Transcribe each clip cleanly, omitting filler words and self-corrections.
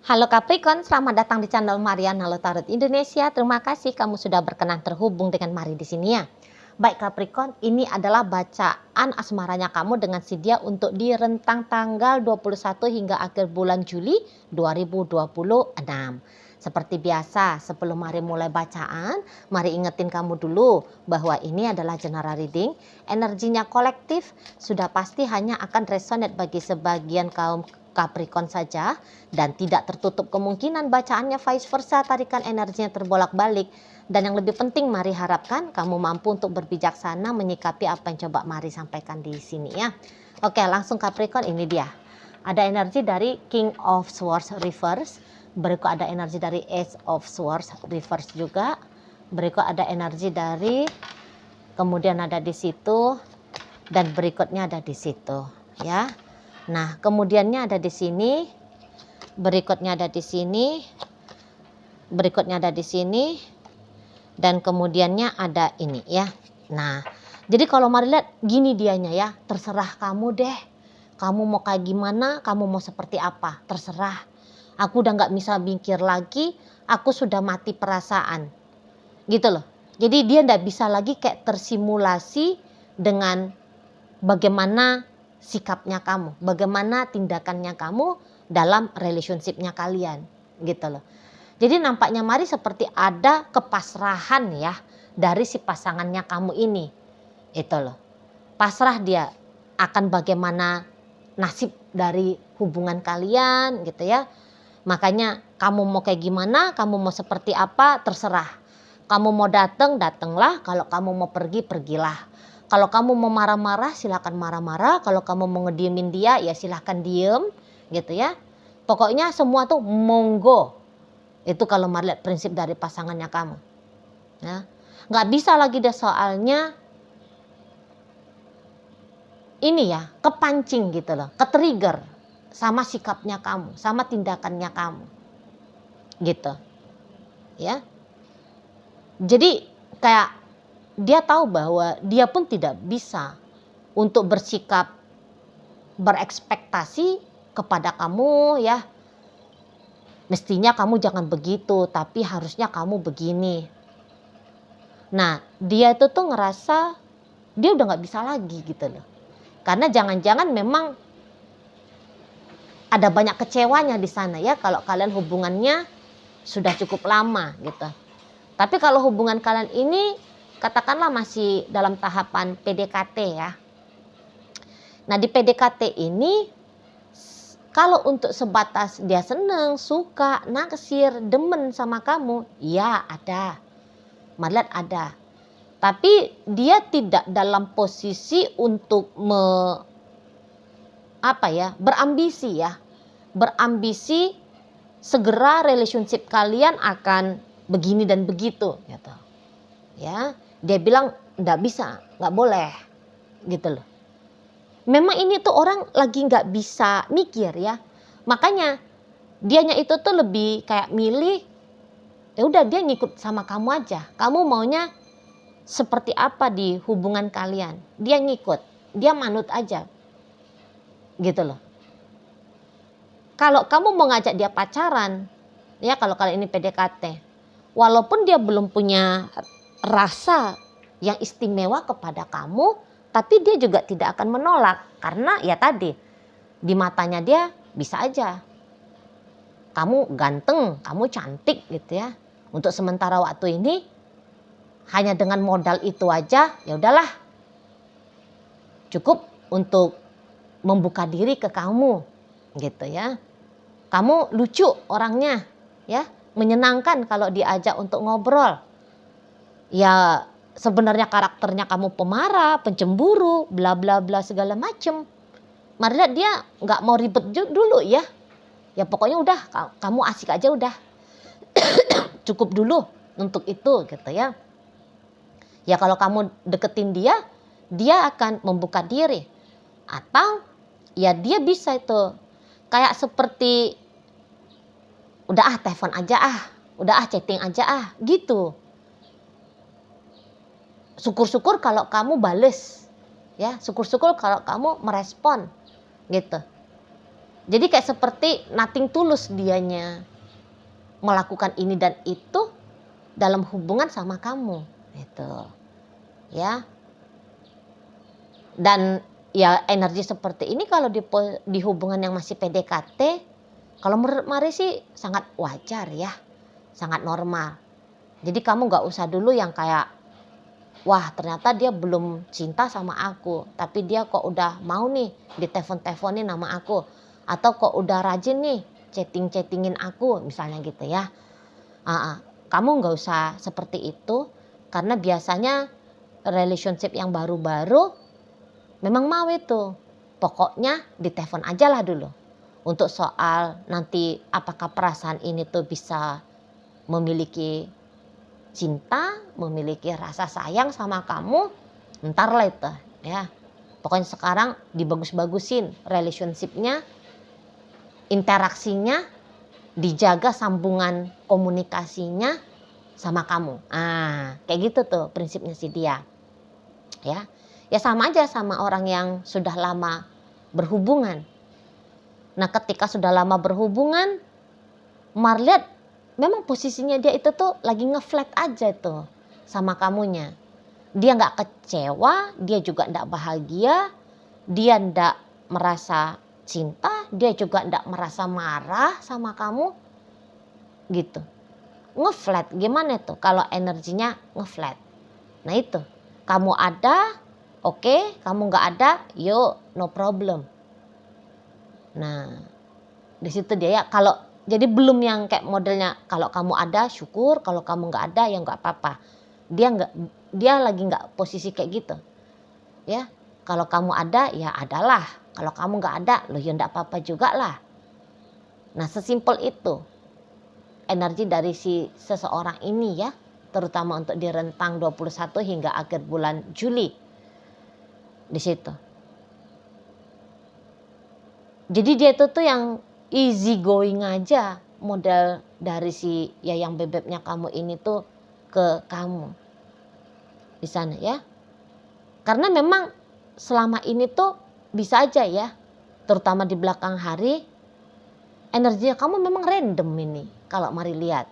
Halo Capricorn, selamat datang di channel Mariana Halo Tarot Indonesia. Terima kasih kamu sudah berkenan terhubung dengan Mari di sini ya. Baik Capricorn, ini adalah bacaan asmaranya kamu dengan si dia untuk di rentang tanggal 21 hingga akhir bulan Juli 2026. Seperti biasa, sebelum Mari mulai bacaan, Mari ingetin kamu dulu bahwa ini adalah general reading. Energinya kolektif, sudah pasti hanya akan resonate bagi sebagian kaum Capricorn saja dan tidak tertutup kemungkinan bacaannya vice versa, tarikan energinya terbolak-balik. Dan yang lebih penting, Mari harapkan kamu mampu untuk berbijaksana menyikapi apa yang coba Mari sampaikan di sini ya. Oke, langsung Capricorn, ini dia. Ada energi dari King of Swords reverse, berikut ada energi dari Ace of Swords reverse juga, berikut ada energi dari, kemudian ada di situ, dan berikutnya ada di situ ya. Nah, kemudiannya ada di sini, berikutnya ada di sini, berikutnya ada di sini, dan kemudiannya ada ini ya. Nah, jadi kalau Mari lihat gini dianya ya, terserah kamu deh. Kamu mau kayak gimana, kamu mau seperti apa, terserah. Aku udah nggak bisa mikir lagi, aku sudah mati perasaan. Gitu loh. Jadi dia nggak bisa lagi kayak tersimulasi dengan bagaimana sikapnya kamu, bagaimana tindakannya kamu dalam relationship-nya kalian, gitu loh. Jadi nampaknya Mari seperti ada kepasrahan ya dari si pasangannya kamu ini, itu loh. Pasrah dia akan bagaimana nasib dari hubungan kalian gitu ya. Makanya kamu mau kayak gimana, kamu mau seperti apa, terserah. Kamu mau datang, datanglah. Kalau kamu mau pergi, pergilah. Kalau kamu mau marah-marah, silakan marah-marah. Kalau kamu mau ngediemin dia, ya silakan diem, gitu ya. Pokoknya semua tuh monggo. Itu kalau Mari lihat prinsip dari pasangannya kamu. Ya. Nggak bisa lagi deh soalnya ini ya, kepancing gitu loh, ketrigger sama sikapnya kamu, sama tindakannya kamu. Gitu. Ya. Jadi kayak dia tahu bahwa dia pun tidak bisa untuk bersikap berekspektasi kepada kamu ya. Mestinya kamu jangan begitu, tapi harusnya kamu begini. Nah, dia itu tuh ngerasa dia udah nggak bisa lagi gitu loh. Karena jangan-jangan memang ada banyak kecewanya di sana ya kalau kalian hubungannya sudah cukup lama gitu. Tapi kalau hubungan kalian ini katakanlah masih dalam tahapan PDKT ya. Nah di PDKT ini kalau untuk sebatas dia seneng, suka, naksir, demen sama kamu, ya ada. Mari lihat ada. Tapi dia tidak dalam posisi untuk berambisi ya. Berambisi segera relationship kalian akan begini dan begitu gitu. Ya, dia bilang enggak bisa, enggak boleh. Gitu loh. Memang ini tuh orang lagi nggak bisa mikir ya. Makanya dianya itu tuh lebih kayak milih, ya udah dia ngikut sama kamu aja. Kamu maunya seperti apa di hubungan kalian? Dia ngikut, dia manut aja. Gitu loh. Kalau kamu mau ngajak dia pacaran, ya kalau kalian ini PDKT, walaupun dia belum punya rasa yang istimewa kepada kamu, tapi dia juga tidak akan menolak karena ya tadi di matanya dia bisa aja kamu ganteng, kamu cantik gitu ya. Untuk sementara waktu ini hanya dengan modal itu aja ya udahlah. Cukup untuk membuka diri ke kamu gitu ya. Kamu lucu orangnya ya, menyenangkan kalau diajak untuk ngobrol. Ya sebenarnya karakternya kamu pemarah, pencemburu, bla bla bla segala macem. Mari lihat dia nggak mau ribet dulu ya. Ya pokoknya udah kamu asik aja udah. Cukup dulu untuk itu gitu ya. Ya kalau kamu deketin dia, dia akan membuka diri. Atau ya dia bisa itu kayak seperti udah telepon aja udah chatting aja gitu. Syukur-syukur kalau kamu bales ya, syukur-syukur kalau kamu merespon gitu. Jadi kayak seperti nothing tulus dianya melakukan ini dan itu dalam hubungan sama kamu gitu ya. Dan ya energi seperti ini kalau di hubungan yang masih PDKT, kalau menurut Mari sih sangat wajar ya, sangat normal. Jadi kamu gak usah dulu yang kayak, wah ternyata dia belum cinta sama aku, tapi dia kok udah mau nih ditelepon-teleponin sama aku, atau kok udah rajin nih chatting-chattingin aku misalnya gitu ya. Kamu gak usah seperti itu, karena biasanya relationship yang baru-baru memang mau itu. Pokoknya ditelepon aja lah dulu. Untuk soal nanti apakah perasaan ini tuh bisa memiliki cinta, memiliki rasa sayang sama kamu, ntar lah itu ya. Pokoknya sekarang dibagus-bagusin relationshipnya, interaksinya, dijaga sambungan komunikasinya sama kamu. Kayak gitu tuh prinsipnya si dia. Ya. Ya sama aja sama orang yang sudah lama berhubungan. Nah, ketika sudah lama berhubungan, Mar lihat memang posisinya dia itu tuh lagi ngeflat aja tuh sama kamunya. Dia nggak kecewa, dia juga nggak bahagia, dia nggak merasa cinta, dia juga nggak merasa marah sama kamu, gitu. Ngeflat, gimana tuh kalau energinya ngeflat? Nah itu, kamu ada, oke, kamu nggak ada, yuk no problem. Nah, di situ dia ya, kalau jadi belum yang kayak modelnya kalau kamu ada syukur, kalau kamu nggak ada ya nggak apa-apa. Dia lagi nggak posisi kayak gitu. Ya, kalau kamu ada ya adalah, kalau kamu nggak ada, loh ya nggak apa-apa juga lah. Nah, sesimpel itu energi dari si seseorang ini ya, terutama untuk di rentang 21 hingga akhir bulan Juli. Di situ. Jadi dia itu tuh yang easy going aja model dari si Yayang Bebeknya kamu ini tuh ke kamu di sana ya. Karena memang selama ini tuh bisa aja ya, terutama di belakang hari, energinya kamu memang random ini kalau Mari lihat.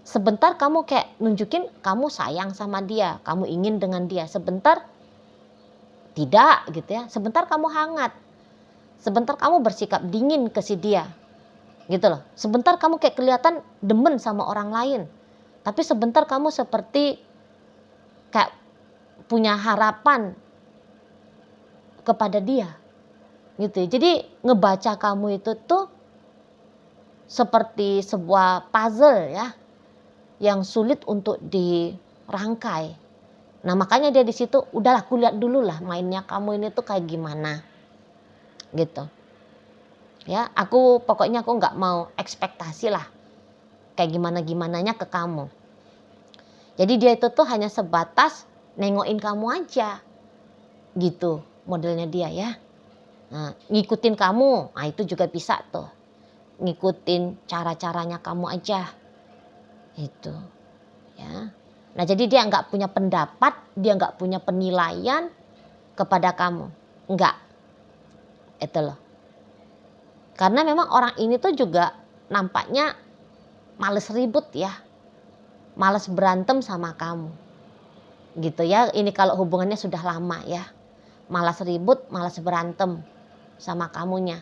Sebentar kamu kayak nunjukin kamu sayang sama dia, kamu ingin dengan dia, sebentar tidak gitu ya, sebentar kamu hangat, sebentar kamu bersikap dingin ke si dia gitu loh. Sebentar kamu kayak kelihatan demen sama orang lain, tapi sebentar kamu seperti kayak punya harapan kepada dia gitu. Jadi ngebaca kamu itu tuh seperti sebuah puzzle ya, yang sulit untuk dirangkai. Nah makanya dia di situ, udahlah aku lihat dulu lah mainnya kamu ini tuh kayak gimana gitu. Ya, pokoknya aku nggak mau ekspektasi lah kayak gimana-gimananya ke kamu. Jadi dia itu tuh hanya sebatas nengokin kamu aja gitu modelnya dia ya. Nah, ngikutin kamu, nah itu juga bisa tuh. Ngikutin cara-caranya kamu aja itu ya. Nah jadi dia nggak punya pendapat, dia nggak punya penilaian kepada kamu, nggak, itu loh. Karena memang orang ini tuh juga nampaknya males ribut ya, males berantem sama kamu, gitu ya. Ini kalau hubungannya sudah lama ya, malas ribut, malas berantem sama kamunya.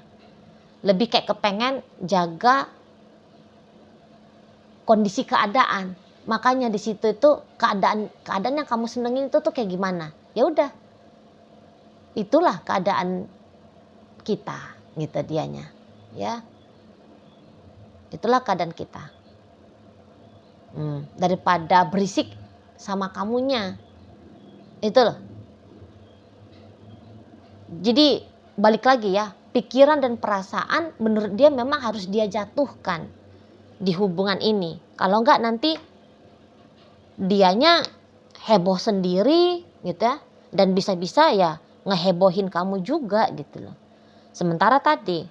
Lebih kayak kepengen jaga kondisi keadaan. Makanya di situ itu keadaan yang kamu senengin itu tuh kayak gimana? Ya udah, itulah keadaan kita, gitu dianya, ya. Itulah keadaan kita. Daripada berisik sama kamunya, itu loh. Jadi balik lagi ya, pikiran dan perasaan menurut dia memang harus dia jatuhkan di hubungan ini. Kalau enggak nanti dianya heboh sendiri gitu ya, dan bisa-bisa ya ngehebohin kamu juga gitu loh. Sementara tadi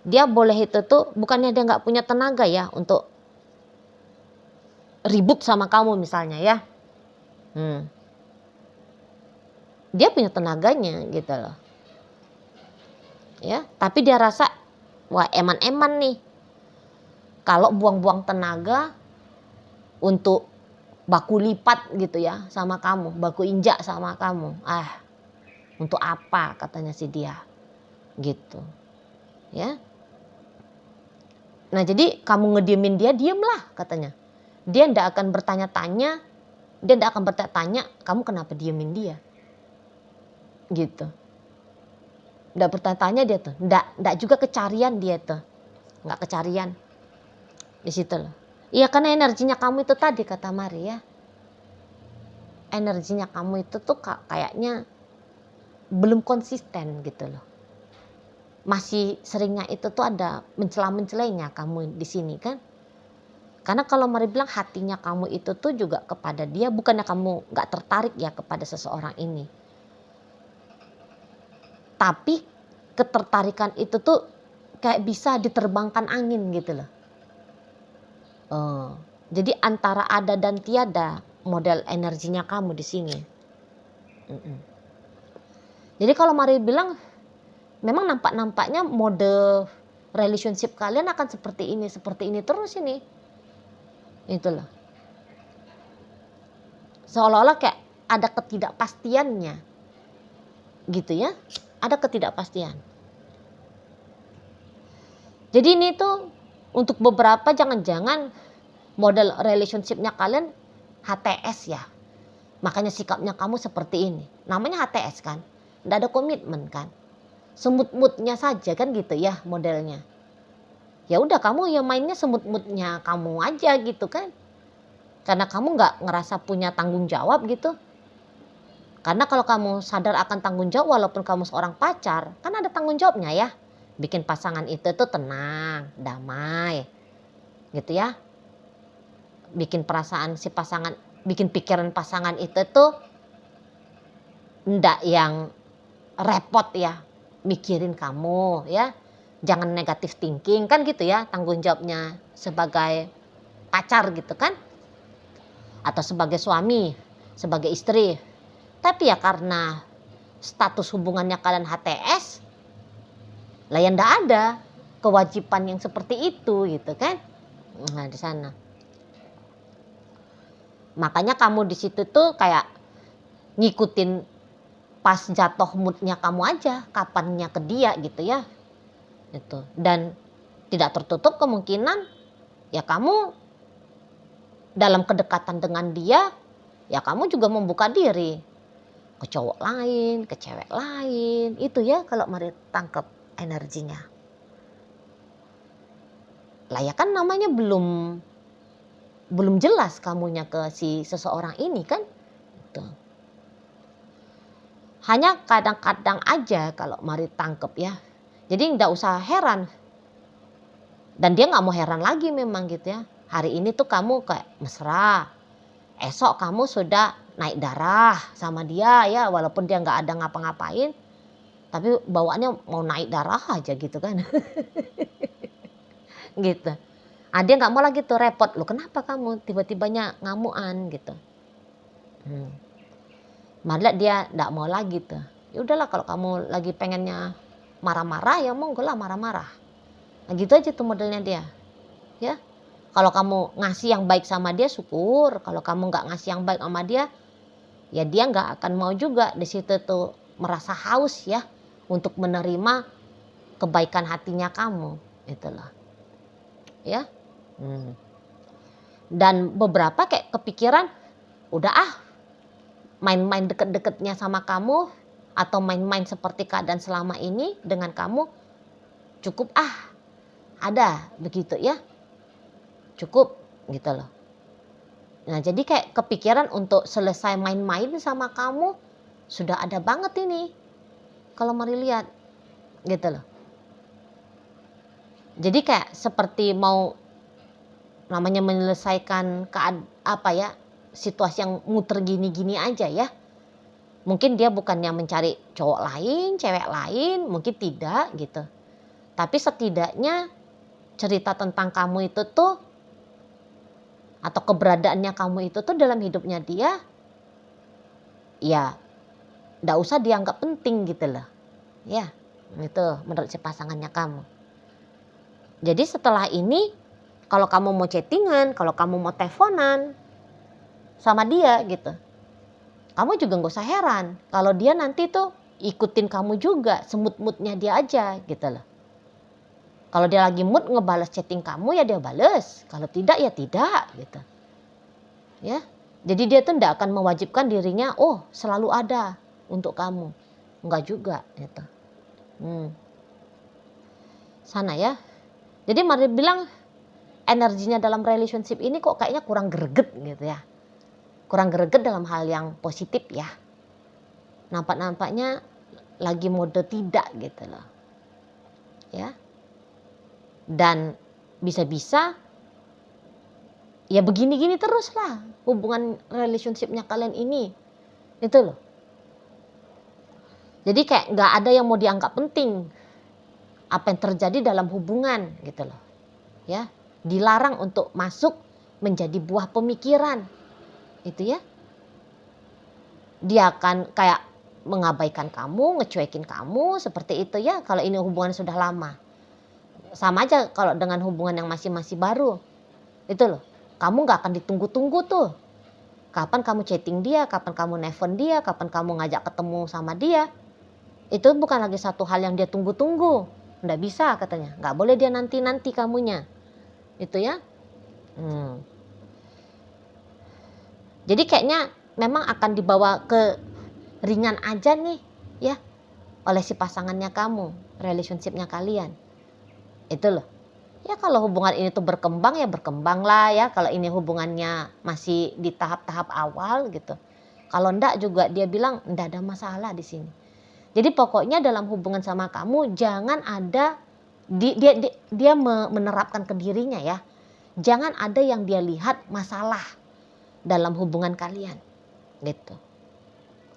dia boleh itu tuh bukannya dia nggak punya tenaga ya untuk ribut sama kamu misalnya ya. Dia punya tenaganya gitu loh. Ya, tapi dia rasa Wah, eman-eman nih. Kalau buang-buang tenaga untuk baku lipat gitu ya sama kamu, baku injak sama kamu. Untuk apa katanya si dia. Gitu. Ya. Nah, jadi kamu ngediemin dia, diemlah katanya. Dia ndak akan bertanya-tanya, kamu kenapa diemin dia. Gitu. Ndak bertanya-tanya dia tuh, ndak juga kecarian dia tuh. Nggak kecarian. Di situ loh. Iya, karena energinya kamu itu tadi kata Mari ya. Energinya kamu itu tuh kayaknya belum konsisten gitu loh. Masih seringnya itu tuh ada mencela-mencelainya kamu di sini kan. Karena kalau Mari bilang hatinya kamu itu tuh juga kepada dia, bukannya kamu nggak tertarik ya kepada seseorang ini. Tapi ketertarikan itu tuh kayak bisa diterbangkan angin gitu loh. Jadi antara ada dan tiada model energinya kamu di sini. Jadi kalau Mari bilang memang nampaknya mode relationship kalian akan seperti ini terus ini. Itulah. Seolah-olah kayak ada ketidakpastiannya. Gitu ya. Ada ketidakpastian. Jadi ini tuh untuk beberapa jangan-jangan model relationship-nya kalian HTS ya. Makanya sikapnya kamu seperti ini. Namanya HTS kan. Nggak ada komitmen kan. Semut-mutnya saja kan gitu ya modelnya. Ya udah kamu ya mainnya semut-mutnya kamu aja gitu kan. Karena kamu nggak ngerasa punya tanggung jawab gitu. Karena kalau kamu sadar akan tanggung jawab walaupun kamu seorang pacar, kan ada tanggung jawabnya ya. Bikin pasangan itu tuh tenang, damai. Gitu ya. Bikin perasaan si pasangan, bikin pikiran pasangan itu tuh ndak yang repot ya. Mikirin kamu ya. Jangan negatif thinking kan gitu ya tanggung jawabnya sebagai pacar gitu kan. Atau sebagai suami, sebagai istri. Tapi ya karena status hubungannya kalian HTS, lah ya ndak ada kewajiban yang seperti itu gitu kan. Nah di sana. Makanya kamu di situ tuh kayak ngikutin pas jatuh moodnya kamu aja, kapannya ke dia gitu ya. Itu. Dan tidak tertutup kemungkinan ya kamu dalam kedekatan dengan dia, ya kamu juga membuka diri ke cowok lain, ke cewek lain. Itu ya kalau Mari tangkap energinya. Lah ya kan namanya belum jelas kamunya ke si seseorang ini kan. Gitu. Hanya kadang-kadang aja kalau Mari tangkep ya. Jadi nggak usah heran. Dan dia nggak mau heran lagi memang gitu ya. Hari ini tuh kamu kayak mesra. Esok kamu sudah naik darah sama dia ya. Walaupun dia nggak ada ngapa-ngapain. Tapi bawaannya mau naik darah aja gitu kan. Gitu. Dia nggak mau lagi tuh repot. Loh kenapa kamu tiba-tibanya ngamuan gitu. Malah dia nggak mau lagi tuh. Ya udahlah kalau kamu lagi pengennya marah-marah ya monggo lah marah-marah. Nah gitu aja tuh modelnya dia. Ya. Kalau kamu ngasih yang baik sama dia syukur. Kalau kamu nggak ngasih yang baik sama dia, ya dia nggak akan mau juga di situ tuh merasa haus ya untuk menerima kebaikan hatinya kamu. Itulah. Ya. Dan beberapa kayak kepikiran udah main-main deket-deketnya sama kamu atau main-main seperti keadaan selama ini dengan kamu cukup ada begitu ya. Cukup gitu loh. Nah jadi kayak kepikiran untuk selesai main-main sama kamu sudah ada banget ini. Kalau Mari lihat gitu loh. Jadi kayak seperti mau namanya menyelesaikan situasi yang muter gini-gini aja ya. Mungkin dia bukannya mencari cowok lain, cewek lain, mungkin tidak gitu. Tapi setidaknya cerita tentang kamu itu tuh atau keberadaannya kamu itu tuh dalam hidupnya dia ya nggak usah dianggap penting gitu loh ya. Itu menurut si pasangannya kamu Jadi setelah ini kalau kamu mau chattingan, kalau kamu mau teleponan sama dia gitu, kamu juga nggak usah heran kalau dia nanti tuh ikutin kamu juga, semut-mutnya dia aja gitu loh. Kalau dia lagi mood ngebales chatting kamu ya dia bales, kalau tidak ya tidak gitu. Ya. Jadi dia tuh tidak akan mewajibkan dirinya selalu ada untuk kamu. Enggak juga gitu. Sana ya. Jadi Mari bilang energinya dalam relationship ini kok kayaknya kurang greget gitu ya. Kurang greget dalam hal yang positif ya. Nampak-nampaknya lagi mode tidak gitu loh. Ya. Dan bisa-bisa ya begini-gini terus lah hubungan relationshipnya kalian ini. Itu loh. Jadi kayak gak ada yang mau dianggap penting. Apa yang terjadi dalam hubungan gitu loh. Ya, dilarang untuk masuk menjadi buah pemikiran. Itu ya. Dia akan kayak mengabaikan kamu, ngecuekin kamu seperti itu ya kalau ini hubungan sudah lama. Sama aja kalau dengan hubungan yang masih baru. Itu loh. Kamu gak akan ditunggu-tunggu tuh. Kapan kamu chatting dia, kapan kamu nelfon dia, kapan kamu ngajak ketemu sama dia. Itu bukan lagi satu hal yang dia tunggu-tunggu. Nggak bisa katanya. Nggak boleh dia nanti-nanti kamunya. Itu ya. Jadi kayaknya memang akan dibawa ke ringan aja nih ya oleh si pasangannya kamu, relationshipnya kalian. Itu loh. Ya kalau hubungan ini tuh berkembang ya berkembang lah ya. Kalau ini hubungannya masih di tahap-tahap awal gitu. Kalau enggak juga dia bilang enggak ada masalah di sini. Jadi pokoknya dalam hubungan sama kamu jangan ada dia menerapkan ke dirinya ya. Jangan ada yang dia lihat masalah dalam hubungan kalian. Gitu.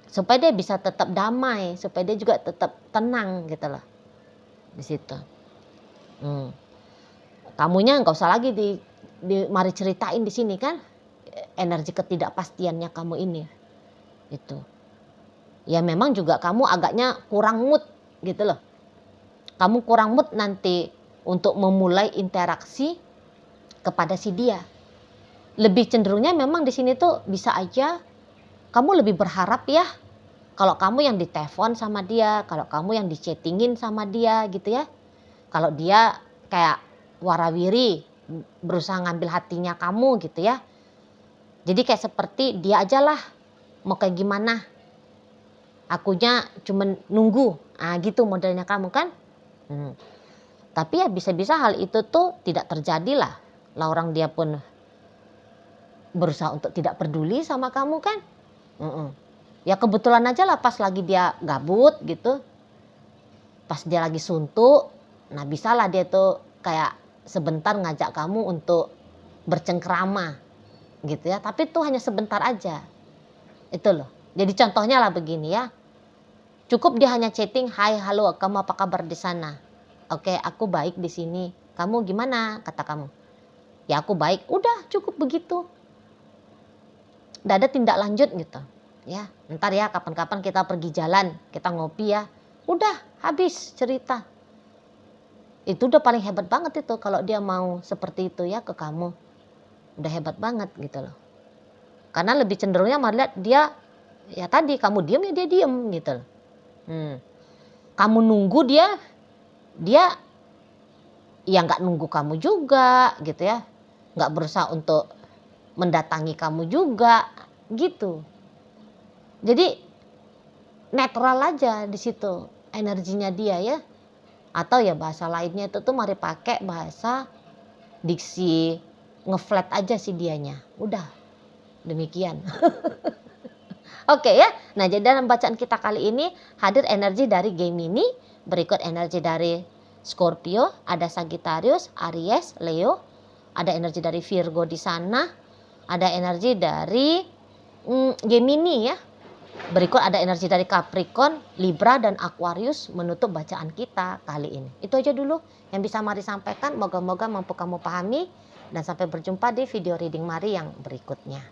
Supaya dia bisa tetap damai, supaya dia juga tetap tenang gitu loh. Di situ. Kamunya nggak usah lagi mari ceritain di sini kan energi ketidakpastiannya kamu ini. Itu. Ya memang juga kamu agaknya kurang mood gitu loh. Kamu kurang mood nanti untuk memulai interaksi kepada si dia. Lebih cenderungnya memang di sini tuh bisa aja kamu lebih berharap ya kalau kamu yang ditelepon sama dia, kalau kamu yang dichattingin sama dia gitu ya. Kalau dia kayak warawiri berusaha ngambil hatinya kamu gitu ya. Jadi kayak seperti dia aja lah mau kayak gimana. Akunya cuman nunggu, gitu modelnya kamu kan. Tapi ya bisa-bisa hal itu tuh tidak terjadi lah. Lah orang dia pun berusaha untuk tidak peduli sama kamu kan. Ya kebetulan aja lah pas lagi dia gabut gitu. Pas dia lagi suntuk, nah bisa lah dia tuh kayak sebentar ngajak kamu untuk bercengkrama gitu ya. Tapi itu hanya sebentar aja. Itu loh. Jadi contohnya lah begini ya. Cukup dia hanya chatting, "Hai, halo, kamu apa kabar di sana?" "Oke, aku baik di sini. Kamu gimana?" kata kamu. "Ya aku baik." Udah cukup begitu. Nggak ada tindak lanjut gitu. Ya, ntar ya kapan-kapan kita pergi jalan, kita ngopi ya. Udah habis cerita. Itu udah paling hebat banget itu kalau dia mau seperti itu ya ke kamu. Udah hebat banget gitu loh. Karena lebih cenderungnya melihat dia ya tadi kamu diem ya dia diem gitu loh. Kamu nunggu dia ya nggak nunggu kamu juga gitu ya, nggak berusaha untuk mendatangi kamu juga gitu. Jadi netral aja di situ energinya dia ya. Atau ya bahasa lainnya itu tuh mari pakai bahasa diksi ngeflat aja si dianya. Udah demikian. Oke ya. Nah, jadi dalam bacaan kita kali ini hadir energi dari Gemini, berikut energi dari Scorpio, ada Sagittarius, Aries, Leo, ada energi dari Virgo di sana, ada energi dari Gemini ya. Berikut ada energi dari Capricorn, Libra dan Aquarius menutup bacaan kita kali ini. Itu aja dulu yang bisa Mari sampaikan, moga-moga mampu kamu pahami dan sampai berjumpa di video reading Mari yang berikutnya.